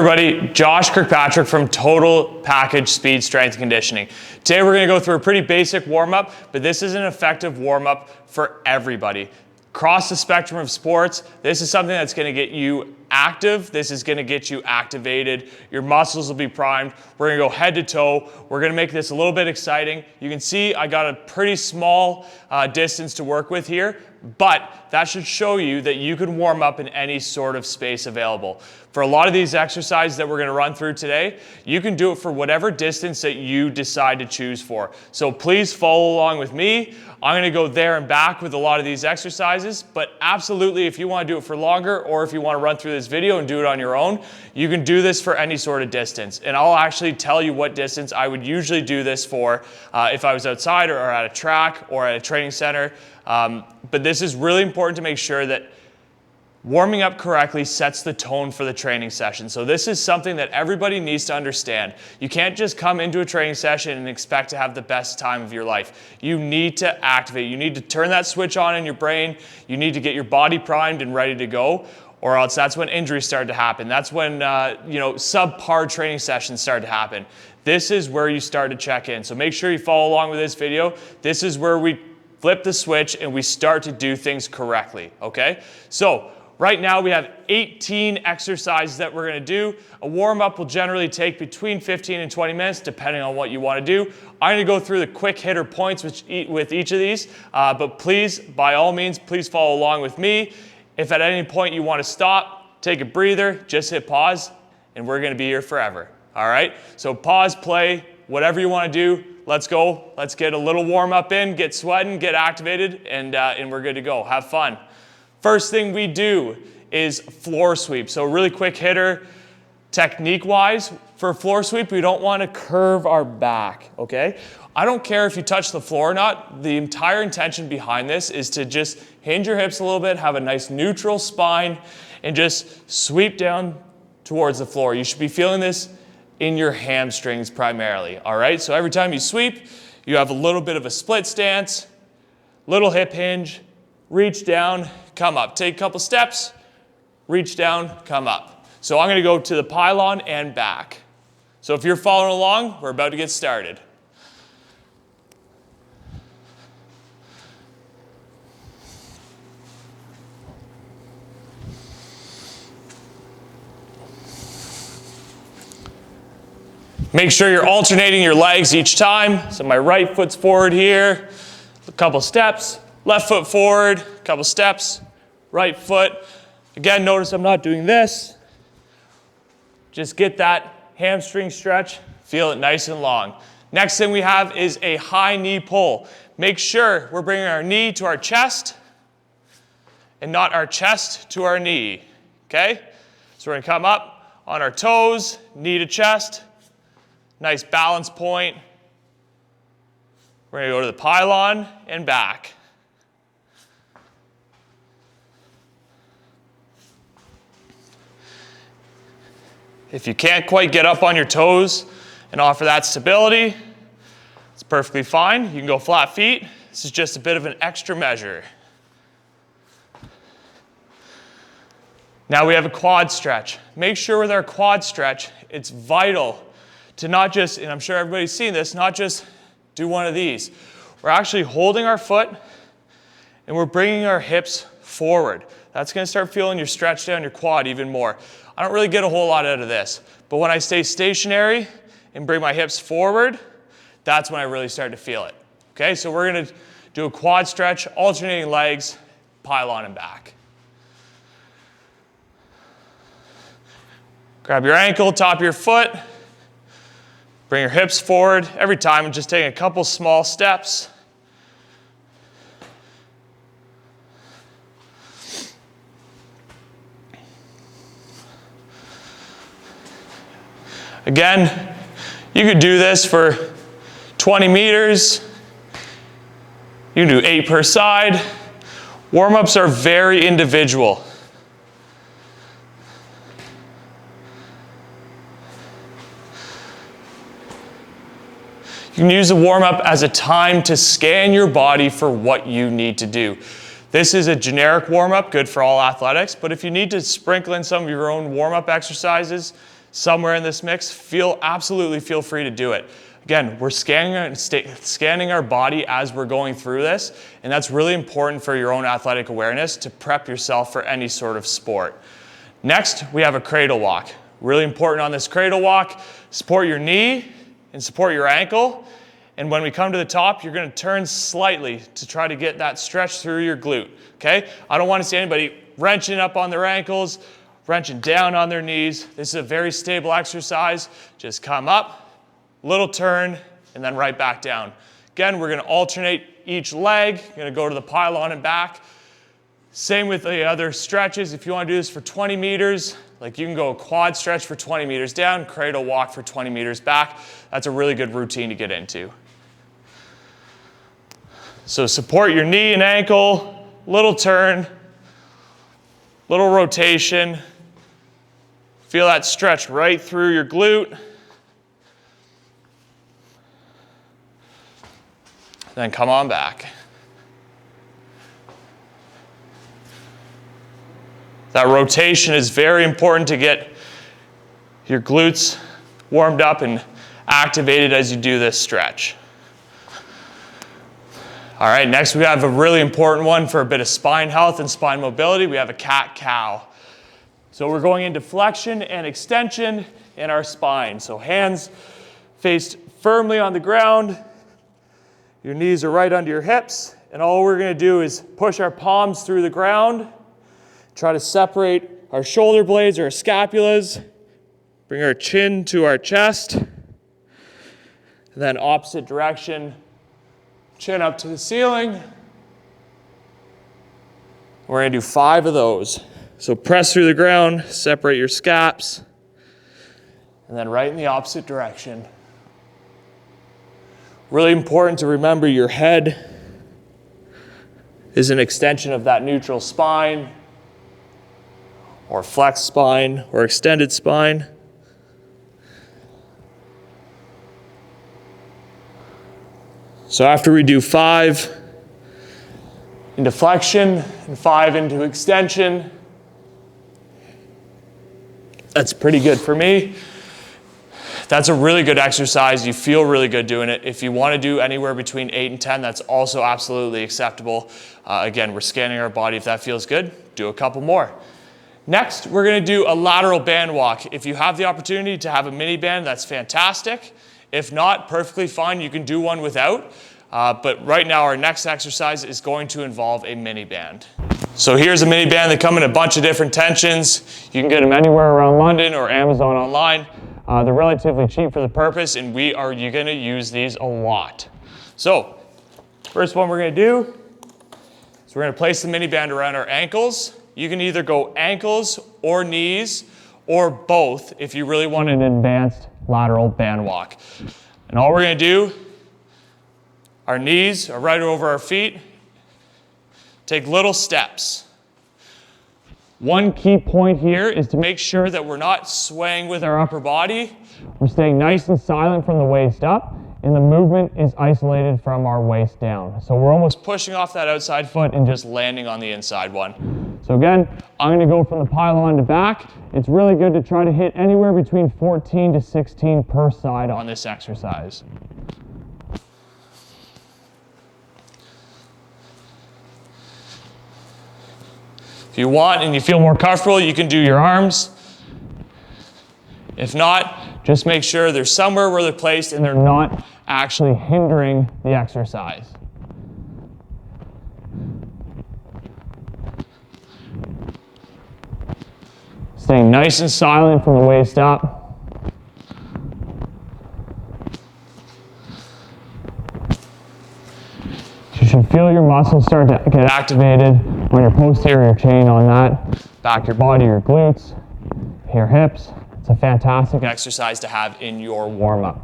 everybody, Josh Kirkpatrick from Total Package Speed Strength and Conditioning. Today we're going to go through a pretty basic warm-up, but this is an effective warm-up for everybody. Across the spectrum of sports, this is something that's going to get you active. This is going to get you activated. Your muscles will be primed. We're going to go head to toe. We're going to make this a little bit exciting. You can see I got a pretty small distance to work with here, but that should show you that you can warm up in any sort of space available. For a lot of these exercises that we're going to run through today, you can do it for whatever distance that you decide to choose for. So please follow along with me. I'm going to go there and back with a lot of these exercises, but absolutely if you want to do it for longer or if you want to run through this video and do it on your own, you can do this for any sort of distance. And I'll actually tell you what distance I would usually do this for if I was outside or at a track or at a training center. But this is really important to make sure that warming up correctly sets the tone for the training session. So this is something that everybody needs to understand. You can't just come into a training session and expect to have the best time of your life. You need to activate. You need to turn that switch on in your brain. You need to get your body primed and ready to go, or else that's when injuries start to happen. That's when subpar training sessions start to happen. This is where you start to check in. So make sure you follow along with this video. This is where we flip the switch and we start to do things correctly, okay? So right now we have 18 exercises that we're gonna do. A warm-up will generally take between 15 and 20 minutes, depending on what you wanna do. I'm gonna go through the quick hitter points with each of these, but please, by all means, please follow along with me. If at any point you wanna stop, take a breather, just hit pause, and we're gonna be here forever, all right? So pause, play, whatever you wanna do, let's go. Let's get a little warm-up in, get sweating, get activated, and we're good to go. Have fun. First thing we do is floor sweep. So really quick hitter, technique-wise, for a floor sweep, we don't want to curve our back, okay? I don't care if you touch the floor or not. The entire intention behind this is to just hinge your hips a little bit, have a nice neutral spine, and just sweep down towards the floor. You should be feeling this in your hamstrings primarily, all right? So every time you sweep, you have a little bit of a split stance, little hip hinge, reach down, come up. Take a couple steps, reach down, come up. So I'm gonna go to the pylon and back. So if you're following along, we're about to get started. Make sure you're alternating your legs each time. So my right foot's forward here, a couple steps, left foot forward, a couple steps, right foot. Again, notice I'm not doing this. Just get that hamstring stretch, feel it nice and long. Next thing we have is a high knee pull. Make sure we're bringing our knee to our chest and not our chest to our knee, okay? So we're gonna come up on our toes, knee to chest, nice balance point. We're gonna go to the pylon and back. If you can't quite get up on your toes and offer that stability, it's perfectly fine. You can go flat feet. This is just a bit of an extra measure. Now we have a quad stretch. Make sure with our quad stretch, it's vital to not just, and I'm sure everybody's seen this, not just do one of these. We're actually holding our foot and we're bringing our hips forward. That's gonna start feeling your stretch down your quad even more. I don't really get a whole lot out of this, but when I stay stationary and bring my hips forward, that's when I really start to feel it. Okay, so we're gonna do a quad stretch, alternating legs, pylon and back. Grab your ankle, top of your foot, bring your hips forward. Every time, I'm just taking a couple small steps. Again, you could do this for 20 meters. You can do 8 per side. Warm-ups are very individual. You can use the warm-up as a time to scan your body for what you need to do. This is a generic warm-up, good for all athletics, but if you need to sprinkle in some of your own warm-up exercises, somewhere in this mix, absolutely feel free to do it. Again, we're scanning our body as we're going through this, and that's really important for your own athletic awareness to prep yourself for any sort of sport. Next, we have a cradle walk. Really important on this cradle walk, support your knee and support your ankle. And when we come to the top, you're gonna turn slightly to try to get that stretch through your glute, okay? I don't wanna see anybody wrenching up on their ankles, wrenching down on their knees. This is a very stable exercise. Just come up, little turn, and then right back down. Again, we're gonna alternate each leg. You're gonna go to the pylon and back. Same with the other stretches. If you wanna do this for 20 meters, like you can go a quad stretch for 20 meters down, cradle walk for 20 meters back. That's a really good routine to get into. So support your knee and ankle, little turn, little rotation. Feel that stretch right through your glute. Then come on back. That rotation is very important to get your glutes warmed up and activated as you do this stretch. All right, next we have a really important one for a bit of spine health and spine mobility. We have a cat-cow. So we're going into flexion and extension in our spine. So hands faced firmly on the ground. Your knees are right under your hips, and all we're gonna do is push our palms through the ground, try to separate our shoulder blades or our scapulas, bring our chin to our chest, and then opposite direction, chin up to the ceiling. We're gonna do 5 of those. So press through the ground, separate your scaps, and then right in the opposite direction. Really important to remember your head is an extension of that neutral spine, or flexed spine, or extended spine. So after we do 5 into flexion and 5 into extension, that's pretty good for me. That's a really good exercise. You feel really good doing it. If you want to do anywhere between 8 and 10, that's also absolutely acceptable. Again, we're scanning our body. If that feels good, do a couple more. Next, we're going to do a lateral band walk. If you have the opportunity to have a mini band, that's fantastic. If not, perfectly fine. You can do one without. But right now, our next exercise is going to involve a mini band. So here's a mini band. They come in a bunch of different tensions. You can get them anywhere around London or Amazon online. They're relatively cheap for the purpose, and you're gonna use these a lot. So, first one we're gonna do is we're gonna place the mini band around our ankles. You can either go ankles or knees, or both if you really want an advanced lateral band walk. And all we're gonna do, our knees are right over our feet. Take little steps. One key point here is to make sure that we're not swaying with our upper body. We're staying nice and silent from the waist up, and the movement is isolated from our waist down. So we're almost pushing off that outside foot and just landing on the inside one. So again, I'm gonna go from the pylon to back. It's really good to try to hit anywhere between 14 to 16 per side on this exercise. If you want and you feel more comfortable, you can do your arms. If not, just make sure they're somewhere where they're placed and they're not actually hindering the exercise. Staying nice and silent from the waist up. You should feel your muscles start to get activated on your posterior chain on that, back your body, your glutes, your hips. It's a fantastic exercise to have in your warm-up.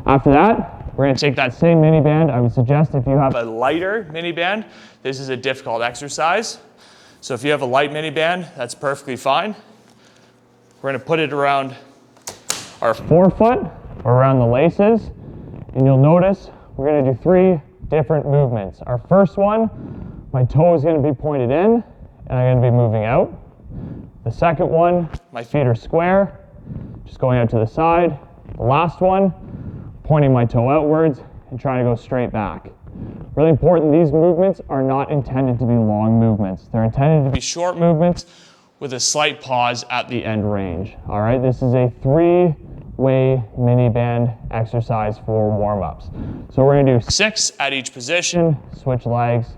After that, we're gonna take that same mini band. I would suggest if you have a lighter mini band, this is a difficult exercise. So if you have a light mini band, that's perfectly fine. We're gonna put it around our forefoot or around the laces, and you'll notice we're gonna do 3 different movements. Our first one, my toe is going to be pointed in, and I'm going to be moving out. The second one, my feet are square, just going out to the side. The last one, pointing my toe outwards and trying to go straight back. Really important, these movements are not intended to be long movements. They're intended to be short movements with a slight pause at the end range. All right, this is a 3-way mini band exercise for warm-ups. So we're gonna do 6 at each position, switch legs,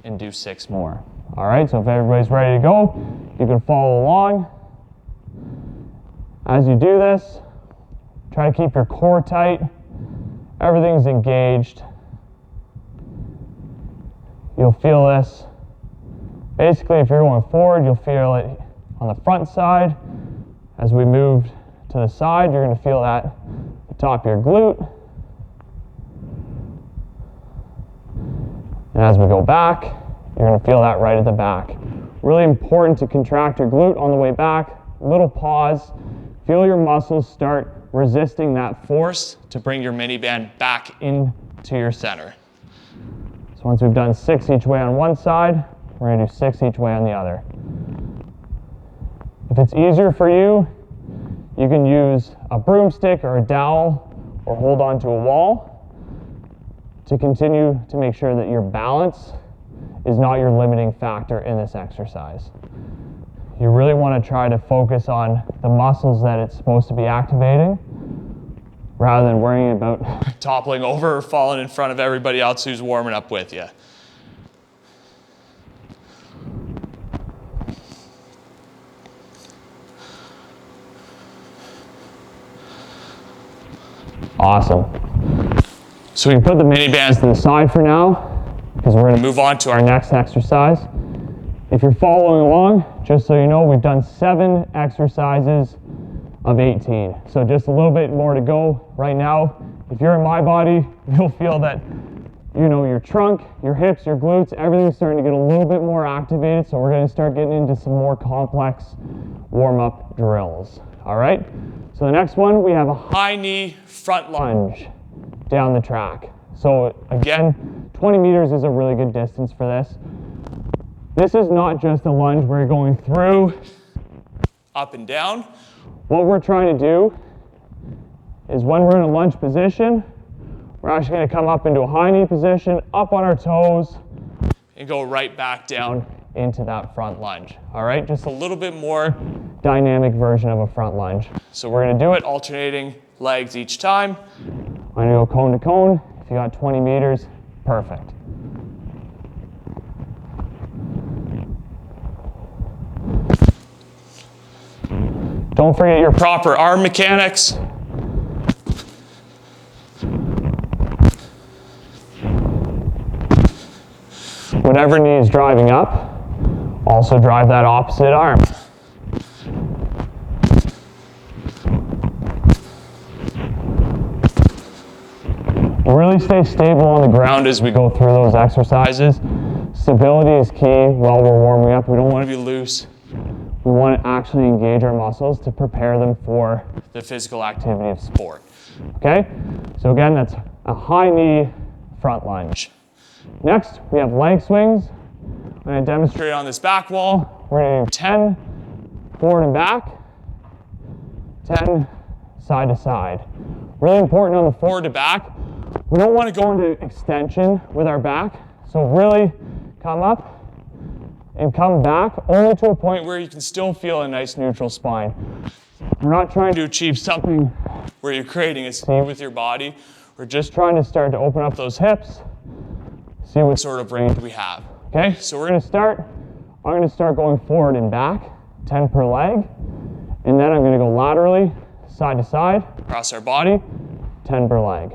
and do 6 more. All right, so if everybody's ready to go, you can follow along. As you do this, try to keep your core tight. Everything's engaged. You'll feel this. Basically, if you're going forward, you'll feel it on the front side. As we move to the side, you're going to feel that at the top of your glute. And as we go back, you're going to feel that right at the back. Really important to contract your glute on the way back. Little pause. Feel your muscles start resisting that force to bring your mini band back into your center. So once we've done 6 each way on one side, we're going to do 6 each way on the other. If it's easier for you, you can use a broomstick or a dowel or hold onto a wall to continue to make sure that your balance is not your limiting factor in this exercise. You really want to try to focus on the muscles that it's supposed to be activating rather than worrying about toppling over or falling in front of everybody else who's warming up with you. Awesome. So we can put the mini bands to the side for now because we're going to move on to our next exercise. If you're following along, just so you know, we've done 7 exercises of 18. So just a little bit more to go right now. If you're in my body, you'll feel that, you know, your trunk, your hips, your glutes, everything's starting to get a little bit more activated. So we're going to start getting into some more complex warm-up drills. All right. So the next one, we have a high knee front lunge down the track. So again, 20 meters is a really good distance for this. This is not just a lunge where you're going through, up and down. What we're trying to do is when we're in a lunge position, we're actually going to come up into a high knee position, up on our toes, and go right back down into that front lunge. All right, just a little bit more dynamic version of a front lunge. So we're going to do it alternating legs each time. I'm going to go cone to cone. If you got 20 meters, perfect. Don't forget your proper arm mechanics. Whatever knee is driving up, also drive that opposite arm. Really stay stable on the ground as we go through those exercises. Stability is key while we're warming up. We don't want to be loose. We want to actually engage our muscles to prepare them for the physical activity of sport. Okay? So again, that's a high knee front lunge. Next, we have leg swings. I'm going to demonstrate on this back wall. We're going to do 10 forward and back, 10 side to side. Really important on the forward to back. We don't want to go into extension with our back. So really come up and come back only to a point where you can still feel a nice neutral spine. We're not trying to achieve something where you're creating a C with your body. We're just trying to start to open up those hips, see what sort of range we have. Okay, so we're going to start. I'm going to start going forward and back, 10 per leg. And then I'm going to go laterally, side to side, across our body, 10 per leg.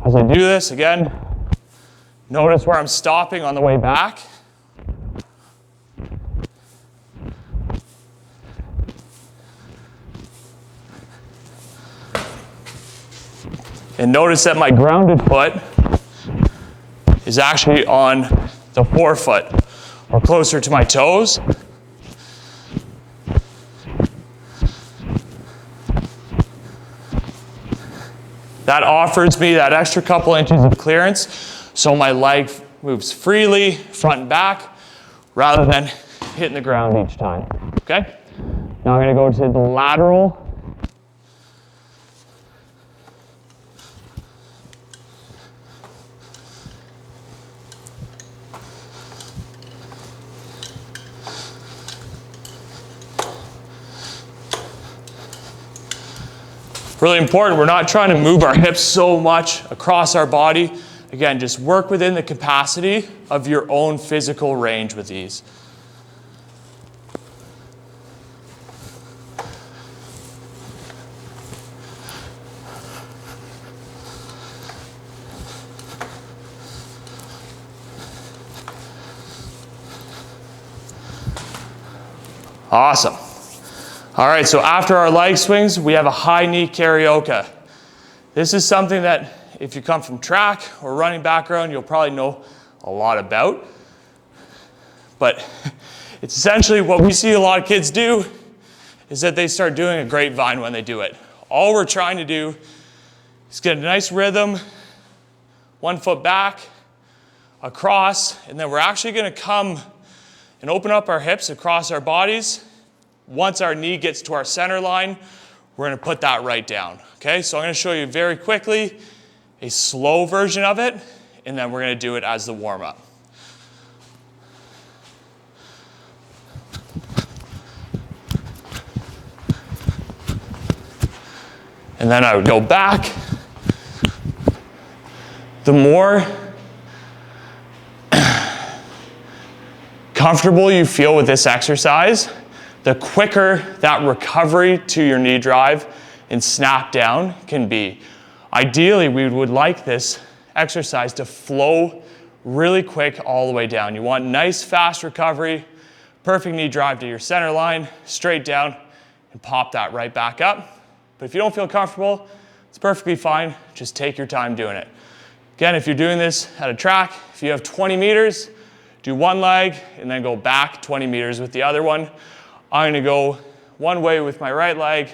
As I do this, again, notice where I'm stopping on the way back. And notice that my grounded foot is actually on the forefoot or closer to my toes. That offers me that extra couple inches of clearance so my leg moves freely front and back rather than hitting the ground each time. Okay? Now I'm gonna go to the lateral. Really important, we're not trying to move our hips so much across our body. Again, just work within the capacity of your own physical range with these. Awesome. All right, so after our leg swings, we have a high knee karaoke. This is something that if you come from track or running background, you'll probably know a lot about. But it's essentially what we see a lot of kids do is that they start doing a grapevine when they do it. All we're trying to do is get a nice rhythm, 1 foot back, across, and then we're actually gonna come and open up our hips across our bodies. Once our knee gets to our center line, we're gonna put that right down, okay? So I'm gonna show you very quickly a slow version of it, and then we're gonna do it as the warm-up. And then I would go back. The more comfortable you feel with this exercise, the quicker that recovery to your knee drive and snap down can be. Ideally, we would like this exercise to flow really quick all the way down. You want nice, fast recovery, perfect knee drive to your center line, straight down, and pop that right back up. But if you don't feel comfortable, it's perfectly fine. Just take your time doing it. Again, if you're doing this at a track, if you have 20 meters, do one leg and then go back 20 meters with the other one. I'm gonna go one way with my right leg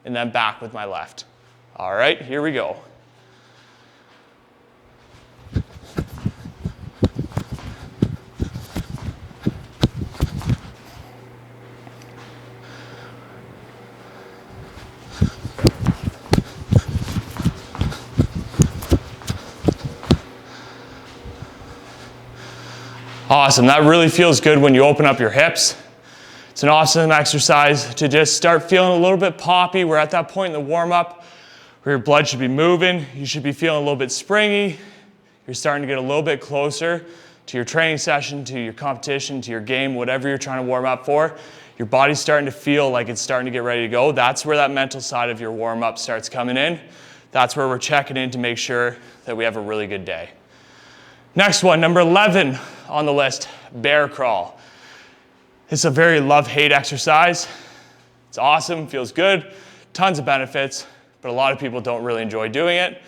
and then back with my left. All right, here we go. Awesome, that really feels good when you open up your hips. It's an awesome exercise to just start feeling a little bit poppy. We're at that point in the warm-up where your blood should be moving. You should be feeling a little bit springy. You're starting to get a little bit closer to your training session, to your competition, to your game, whatever you're trying to warm up for. Your body's starting to feel like it's starting to get ready to go. That's where that mental side of your warm-up starts coming in. That's where we're checking in to make sure that we have a really good day. Next one, number 11 on the list, bear crawl. It's a very love-hate exercise. It's awesome, feels good, tons of benefits, but a lot of people don't really enjoy doing it.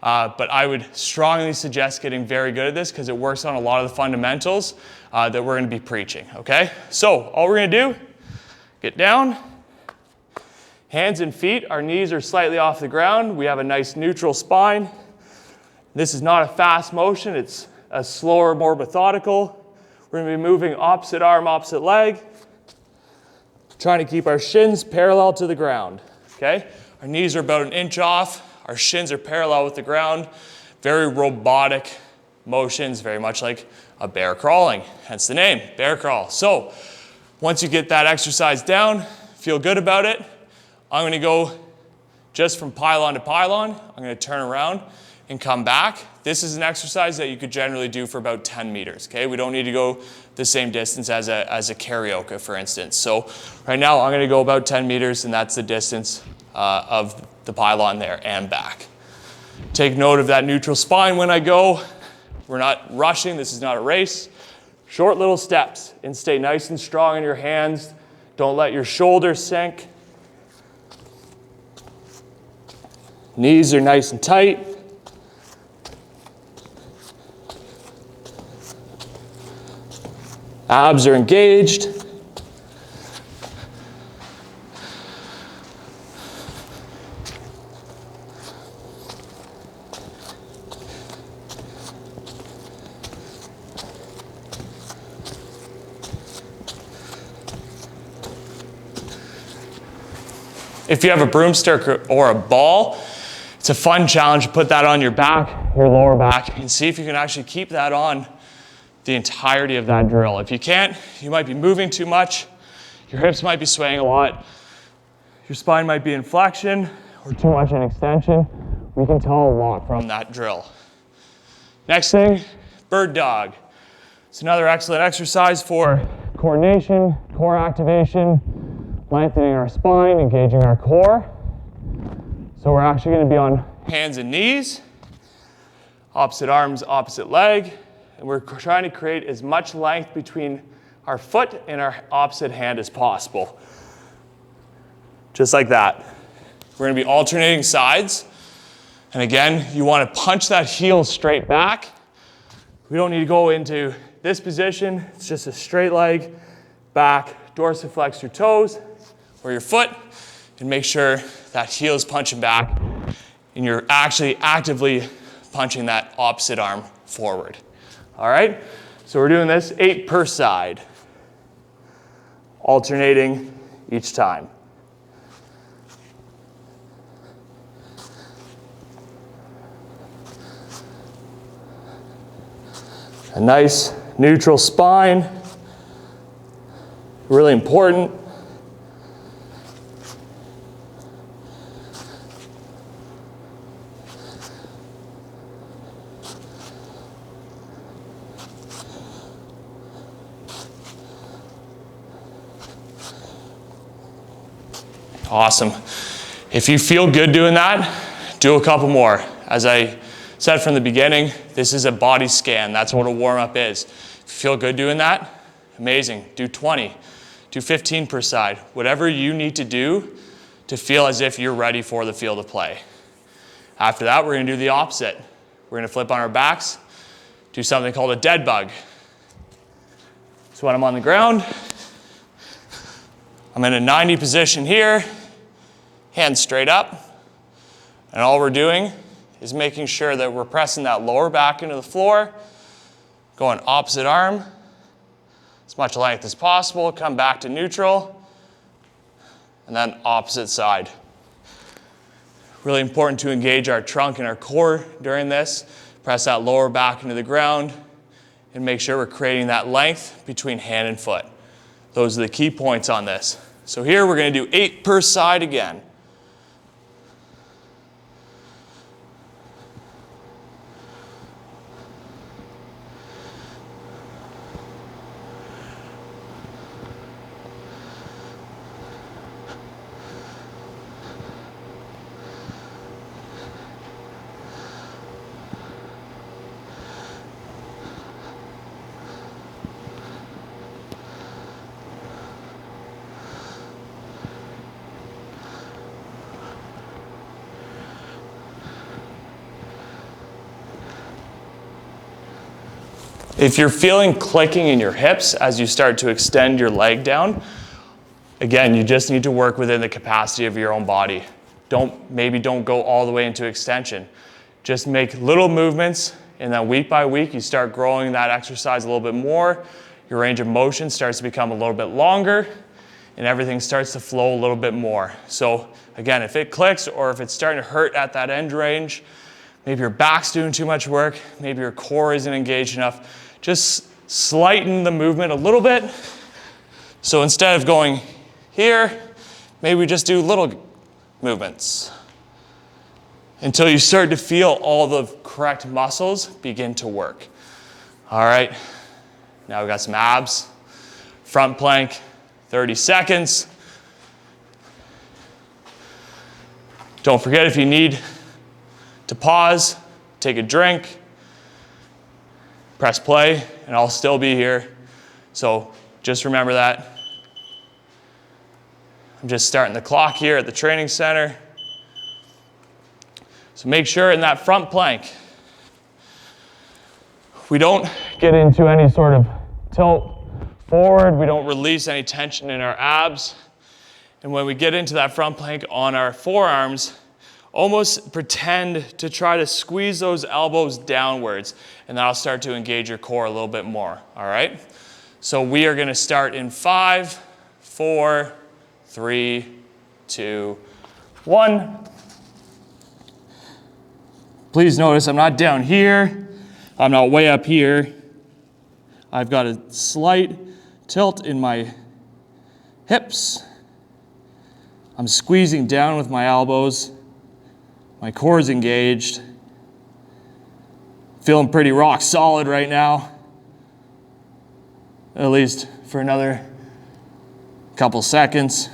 But I would strongly suggest getting very good at this because it works on a lot of the fundamentals that we're gonna be preaching, okay? So all we're gonna do, get down, hands and feet, our knees are slightly off the ground. We have a nice neutral spine. This is not a fast motion, it's a slower, more methodical. We're gonna be moving opposite arm, opposite leg, trying to keep our shins parallel to the ground, okay? Our knees are about 1 inch off, our shins are parallel with the ground. Very robotic motions, very much like a bear crawling, hence the name, bear crawl. So once you get that exercise down, feel good about it, I'm gonna go just from pylon to pylon. I'm gonna turn around and come back. This is an exercise that you could generally do for about 10 meters, okay? We don't need to go the same distance as a karaoke, for instance. So right now I'm gonna go about 10 meters and that's the distance of the pylon there and back. Take note of that neutral spine when I go. We're not rushing, this is not a race. Short little steps and stay nice and strong in your hands. Don't let your shoulders sink. Knees are nice and tight. Abs are engaged. If you have a broomstick or a ball, it's a fun challenge to put that on your back, your lower back, and see if you can actually keep that on the entirety of that drill. If you can't, you might be moving too much, your hips might be swaying a lot, your spine might be in flexion or too much in extension. We can tell a lot from that drill. Next thing, bird dog. It's another excellent exercise for coordination, core activation, lengthening our spine, engaging our core. So we're actually going to be on hands and knees, opposite arms, opposite leg, and we're trying to create as much length between our foot and our opposite hand as possible. Just like that. We're going to be alternating sides. And again, you want to punch that heel straight back. We don't need to go into this position. It's just a straight leg, back, dorsiflex your toes or your foot, and make sure that heel is punching back and you're actually actively punching that opposite arm forward. All right? So we're doing this 8 per side, alternating each time. A nice neutral spine, really important. Awesome. If you feel good doing that, do a couple more. As I said from the beginning, this is a body scan. That's what a warm-up is. If you feel good doing that, amazing. Do 20, do 15 per side. Whatever you need to do to feel as if you're ready for the field of play. After that, we're gonna do the opposite. We're gonna flip on our backs, do something called a dead bug. So when I'm on the ground, I'm in a 90 position here, hands straight up, and all we're doing is making sure that we're pressing that lower back into the floor, going opposite arm, as much length as possible, come back to neutral, and then opposite side. Really important to engage our trunk and our core during this. Press that lower back into the ground, and make sure we're creating that length between hand and foot. Those are the key points on this. So here we're gonna do 8 per side again. If you're feeling clicking in your hips as you start to extend your leg down, again, you just need to work within the capacity of your own body. Maybe don't go all the way into extension. Just make little movements, and then week by week, you start growing that exercise a little bit more. Your range of motion starts to become a little bit longer, and everything starts to flow a little bit more. So again, if it clicks or if it's starting to hurt at that end range, maybe your back's doing too much work, maybe your core isn't engaged enough, just slighten the movement a little bit. So instead of going here, maybe we just do little movements until you start to feel all the correct muscles begin to work. All right, now we've got some abs. Front plank, 30 seconds. Don't forget, if you need to pause, take a drink, press play, and I'll still be here. So just remember that. I'm just starting the clock here at the training center. So make sure in that front plank, we don't get into any sort of tilt forward. We don't release any tension in our abs. And when we get into that front plank on our forearms, almost pretend to try to squeeze those elbows downwards, and that'll start to engage your core a little bit more, all right? So we are gonna start in 5, 4, 3, 2, 1. Please notice I'm not down here. I'm not way up here. I've got a slight tilt in my hips. I'm squeezing down with my elbows. My core is engaged. Feeling pretty rock solid right now. At least for another couple seconds.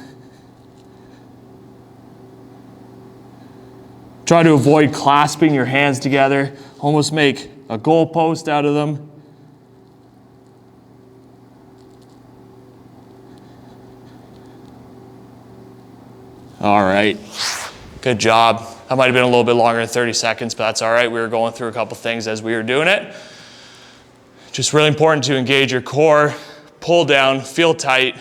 Try to avoid clasping your hands together. Almost make a goalpost out of them. All right, good job. That might have been a little bit longer than 30 seconds, but that's all right. We were going through a couple things as we were doing it. Just really important to engage your core, pull down, feel tight.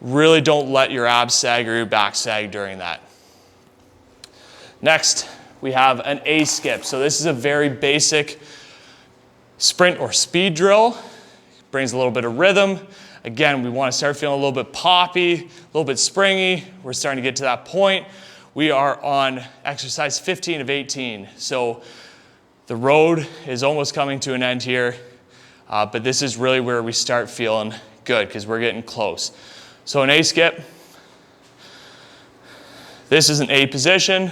Really don't let your abs sag or your back sag during that. Next, we have an A skip. So this is a very basic sprint or speed drill. Brings a little bit of rhythm. Again, we want to start feeling a little bit poppy, a little bit springy. We're starting to get to that point. We are on exercise 15 of 18. So the road is almost coming to an end here, but this is really where we start feeling good because we're getting close. So an A skip. This is an A position.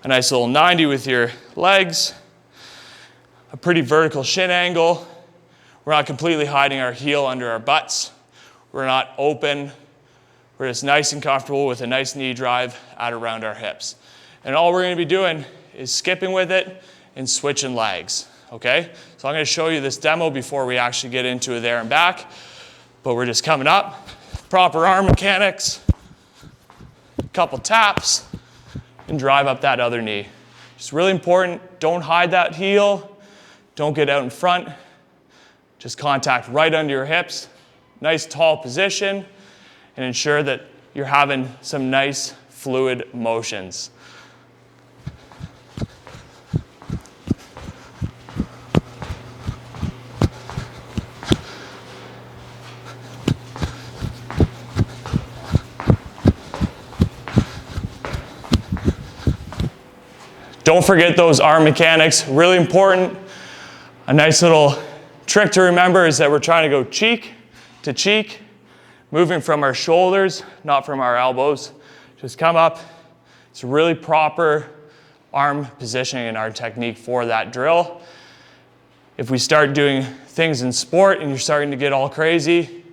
A nice little 90 with your legs. A pretty vertical shin angle. We're not completely hiding our heel under our butts. We're not open. We're just nice and comfortable with a nice knee drive at around our hips. And all we're going to be doing is skipping with it and switching legs, okay? So I'm going to show you this demo before we actually get into it there and back. But we're just coming up, proper arm mechanics, a couple taps, and drive up that other knee. It's really important, don't hide that heel, don't get out in front, just contact right under your hips, nice tall position, and ensure that you're having some nice fluid motions. Don't forget those arm mechanics, really important. A nice little trick to remember is that we're trying to go cheek to cheek, moving from our shoulders, not from our elbows. Just come up. It's a really proper arm positioning in our technique for that drill. If we start doing things in sport and you're starting to get all crazy,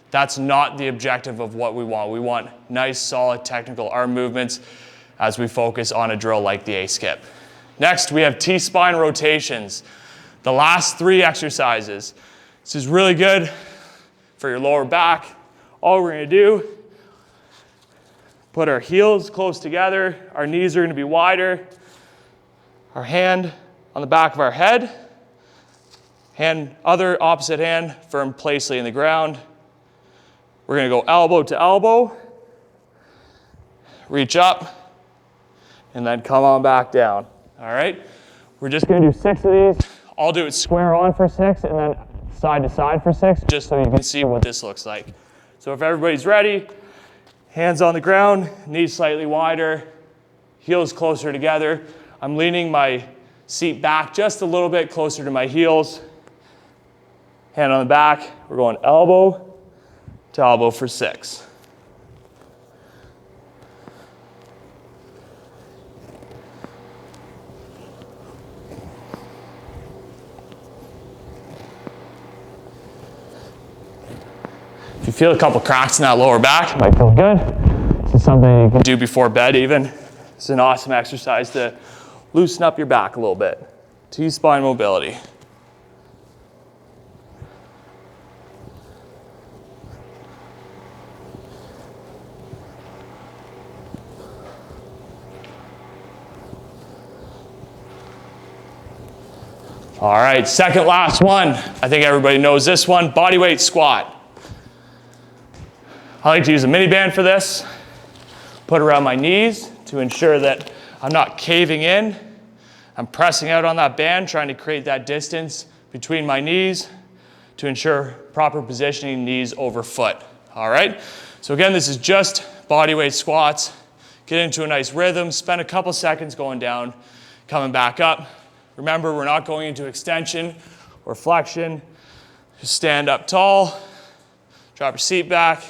that's not the objective of what we want. We want nice, solid, technical arm movements as we focus on a drill like the A skip. Next, we have T-spine rotations. The last 3 exercises. This is really good for your lower back. All we're going to do, put our heels close together. Our knees are going to be wider. Our hand on the back of our head. Other opposite hand firm placely in the ground. We're going to go elbow to elbow. Reach up. And then come on back down. All right? We're just going to do 6 of these. I'll do it square on for 6 and then side to side for 6, just so you can see what this looks like. So if everybody's ready, hands on the ground, knees slightly wider, heels closer together. I'm leaning my seat back just a little bit closer to my heels. Hand on the back. We're going elbow to elbow for 6. If you feel a couple cracks in that lower back, it might feel good. This is something you can do before bed even. It's an awesome exercise to loosen up your back a little bit. T-spine mobility. All right, second last one. I think everybody knows this one, body weight squat. I like to use a mini band for this. Put it around my knees to ensure that I'm not caving in. I'm pressing out on that band, trying to create that distance between my knees to ensure proper positioning, knees over foot. All right? So again, this is just body weight squats. get into a nice rhythm, spend a couple seconds going down, coming back up. Remember, we're not going into extension or flexion. Just stand up tall, drop your seat back,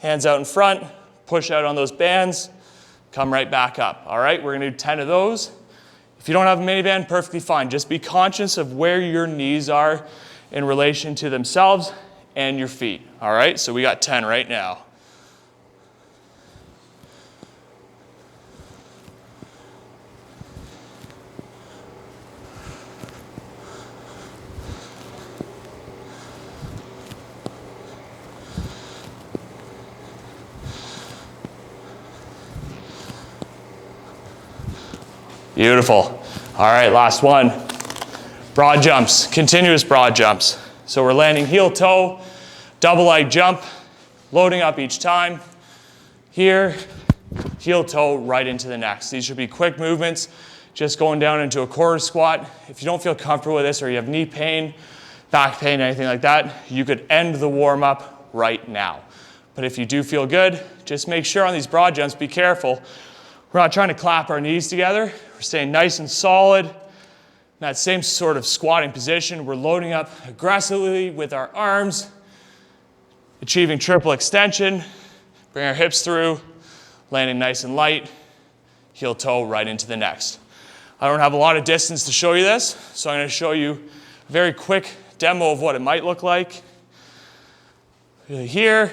hands out in front, push out on those bands, come right back up. All right, we're gonna do 10 of those. If you don't have a mini band, perfectly fine. Just be conscious of where your knees are in relation to themselves and your feet. All right, so we got 10 right now. Beautiful. All right, last one. Broad jumps, continuous broad jumps. So we're landing heel toe, double leg jump, loading up each time. Here, heel toe right into the next. These should be quick movements, just going down into a quarter squat. If you don't feel comfortable with this or you have knee pain, back pain, anything like that, you could end the warm up right now. But if you do feel good, just make sure on these broad jumps, be careful. We're not trying to clap our knees together. We're staying nice and solid. In that same sort of squatting position, we're loading up aggressively with our arms, achieving triple extension. Bring our hips through, landing nice and light, heel toe right into the next. I don't have a lot of distance to show you this, so I'm going to show you a very quick demo of what it might look like. Here,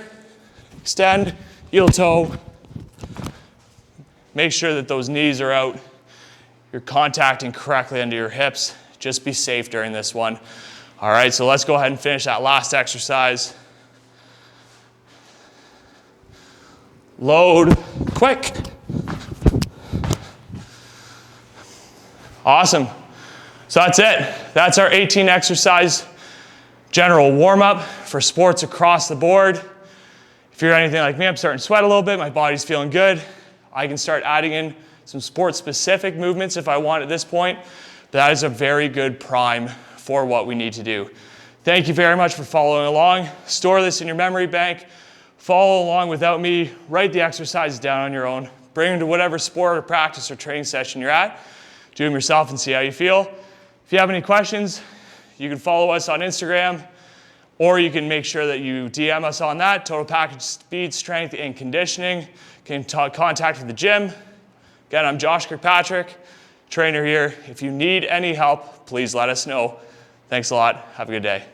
extend, heel toe. Make sure that those knees are out. You're contacting correctly under your hips. Just be safe during this one. All right, so let's go ahead and finish that last exercise. Load, quick. Awesome. So that's it. That's our 18 exercise general warm-up for sports across the board. If you're anything like me, I'm starting to sweat a little bit. My body's feeling good. I can start adding in some sport-specific movements if I want at this point. But that is a very good prime for what we need to do. Thank you very much for following along. Store this in your memory bank. Follow along without me. Write the exercises down on your own. Bring them to whatever sport or practice or training session you're at. Do them yourself and see how you feel. If you have any questions, you can follow us on Instagram, or you can make sure that you DM us on that. Total Package Speed, Strength, and Conditioning. Can contact with the gym. Again, I'm Josh Kirkpatrick, trainer here. If you need any help, please let us know. Thanks a lot. Have a good day.